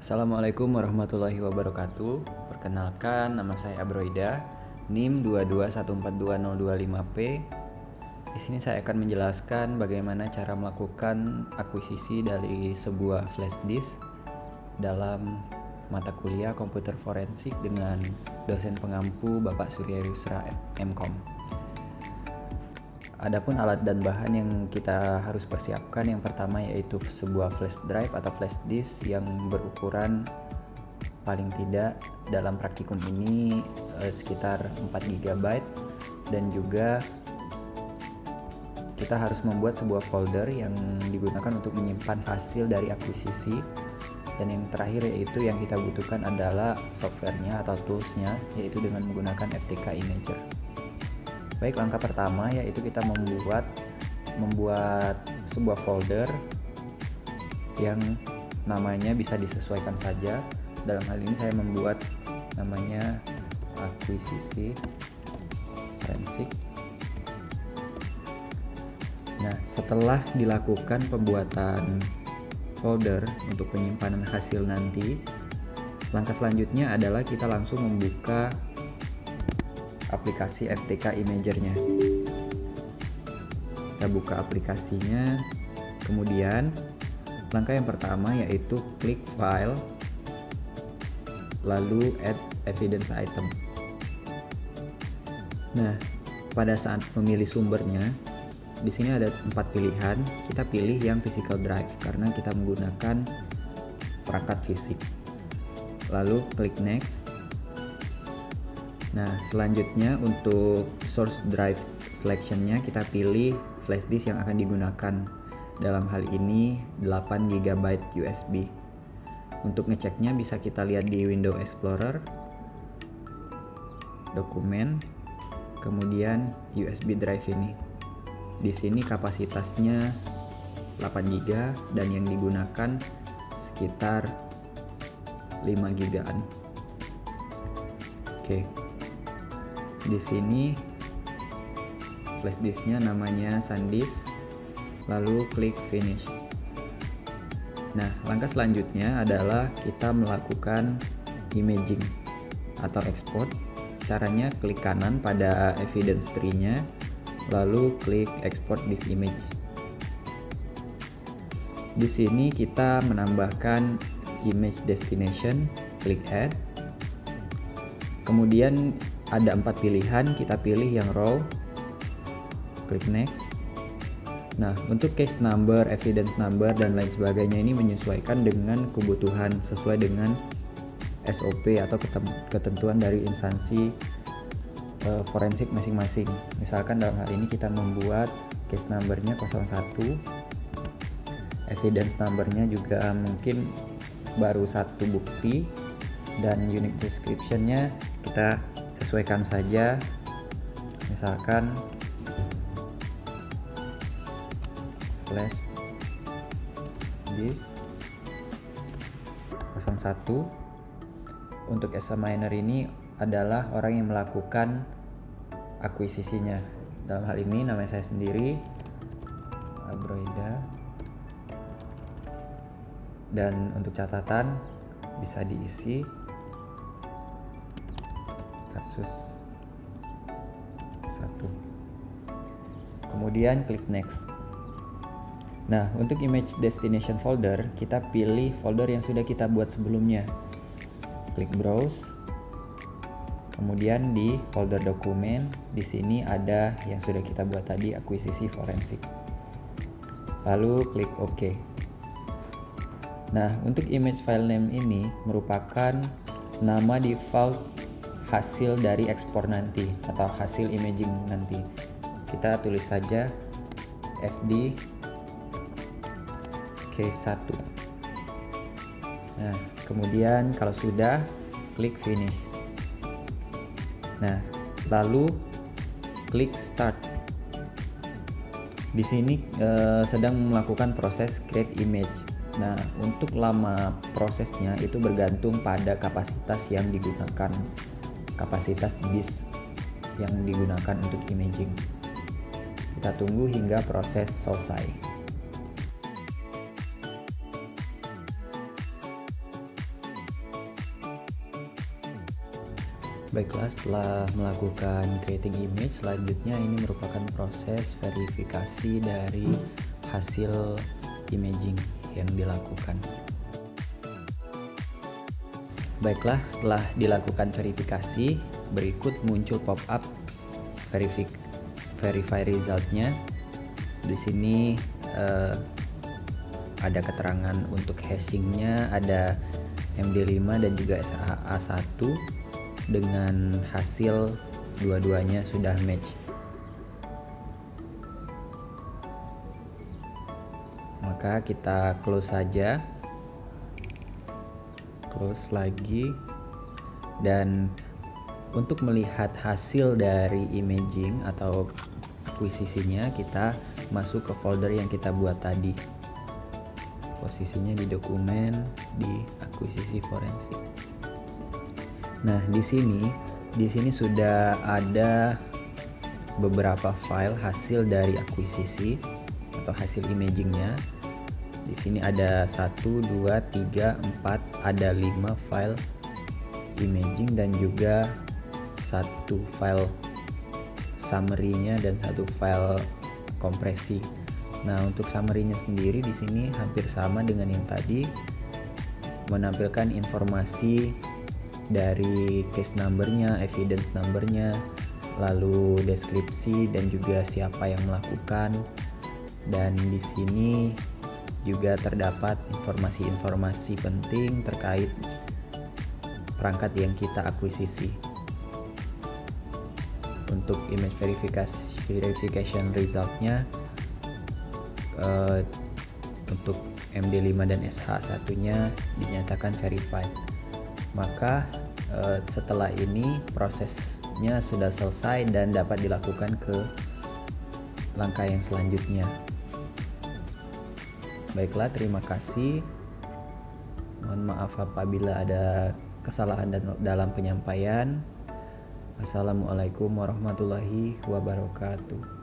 Assalamualaikum warahmatullahi wabarakatuh. Perkenalkan, nama saya Abroida, NIM 221420225P. Di sini saya akan menjelaskan bagaimana cara melakukan akuisisi dari sebuah flash disk dalam mata kuliah komputer forensik dengan dosen pengampu Bapak Surya Yusra MKom. Adapun alat dan bahan yang kita harus persiapkan, yang pertama yaitu sebuah flash drive atau flash disk yang berukuran paling tidak dalam praktikum ini sekitar 4 GB, dan juga kita harus membuat sebuah folder yang digunakan untuk menyimpan hasil dari akuisisi. Dan yang terakhir yaitu yang kita butuhkan adalah softwarenya atau toolsnya, yaitu dengan menggunakan FTK Imager. Baik, langkah pertama yaitu kita membuat sebuah folder yang namanya bisa disesuaikan saja. Dalam hal ini saya membuat namanya akuisisi forensik. Nah, setelah dilakukan pembuatan folder untuk penyimpanan hasil nanti, langkah selanjutnya adalah kita langsung membuka aplikasi FTK Imager-nya. Kita buka aplikasinya, kemudian langkah yang pertama yaitu klik file, lalu add evidence item. Nah, pada saat memilih sumbernya, di sini ada 4 pilihan. Kita pilih yang physical drive karena kita menggunakan perangkat fisik. Lalu klik next. Nah, selanjutnya untuk source drive selection-nya kita pilih flash disk yang akan digunakan. Dalam hal ini 8 GB USB. Untuk ngeceknya bisa kita lihat di Windows Explorer, dokumen, kemudian USB drive ini. Di sini kapasitasnya 8 GB dan yang digunakan sekitar 5 GB-an. Oke. Di sini flash disknya namanya SanDisk, lalu klik finish. Nah, langkah selanjutnya adalah kita melakukan imaging atau export. Caranya klik kanan pada evidence tree-nya, lalu klik export this image. Di sini kita menambahkan image destination, klik add. Kemudian ada 4 pilihan, kita pilih yang raw, klik next. Nah, untuk case number, evidence number, dan lain sebagainya ini menyesuaikan dengan kebutuhan sesuai dengan SOP atau ketentuan dari instansi forensik masing-masing. Misalkan dalam hal ini kita membuat case numbernya 01, evidence numbernya juga mungkin baru 1 bukti, dan unique description-nya kita sesuaikan saja, misalkan flash disk 01. Untuk examiner ini adalah orang yang melakukan akuisisinya. Dalam hal ini nama saya sendiri, Abroida, dan untuk catatan bisa diisi kasus 1. Kemudian klik next. Nah, untuk image destination folder, kita pilih folder yang sudah kita buat sebelumnya. Klik browse. Kemudian di folder dokumen, di sini ada yang sudah kita buat tadi, akuisisi forensik. Lalu klik OK. Nah, untuk image file name ini merupakan nama default hasil dari ekspor nanti atau hasil imaging nanti. Kita tulis saja FD K1. Nah, kemudian kalau sudah, klik finish. Nah, lalu klik start. Di sini sedang melakukan proses create image. Nah, untuk lama prosesnya itu bergantung pada kapasitas yang digunakan, kapasitas disk yang digunakan untuk imaging. Kita tunggu hingga proses selesai. Baiklah, setelah melakukan creating image, selanjutnya ini merupakan proses verifikasi dari hasil imaging yang dilakukan. Baiklah, setelah dilakukan verifikasi, berikut muncul pop-up verify resultnya. Di sini ada keterangan untuk hashingnya, ada MD5 dan juga SHA-1 dengan hasil dua-duanya sudah match. Maka kita close saja, close lagi, dan untuk melihat hasil dari imaging atau akuisisinya kita masuk ke folder yang kita buat tadi. Posisinya di dokumen di akuisisi forensik. Nah, di sini sudah ada beberapa file hasil dari akuisisi atau hasil imagingnya. Di sini ada 1, 2, 3, 4, ada 5 file imaging dan juga 1 file summary-nya dan 1 file kompresi. Nah, untuk summary-nya sendiri di sini hampir sama dengan yang tadi, menampilkan informasi dari case number-nya, evidence number-nya, lalu deskripsi dan juga siapa yang melakukan. Dan di sini juga terdapat informasi-informasi penting terkait perangkat yang kita akuisisi. Untuk image verification result-nya, untuk MD5 dan SH1-nya dinyatakan verified. Maka setelah ini prosesnya sudah selesai dan dapat dilakukan ke langkah yang selanjutnya. Baiklah, terima kasih. Mohon maaf apabila ada kesalahan dalam penyampaian. Assalamualaikum warahmatullahi wabarakatuh.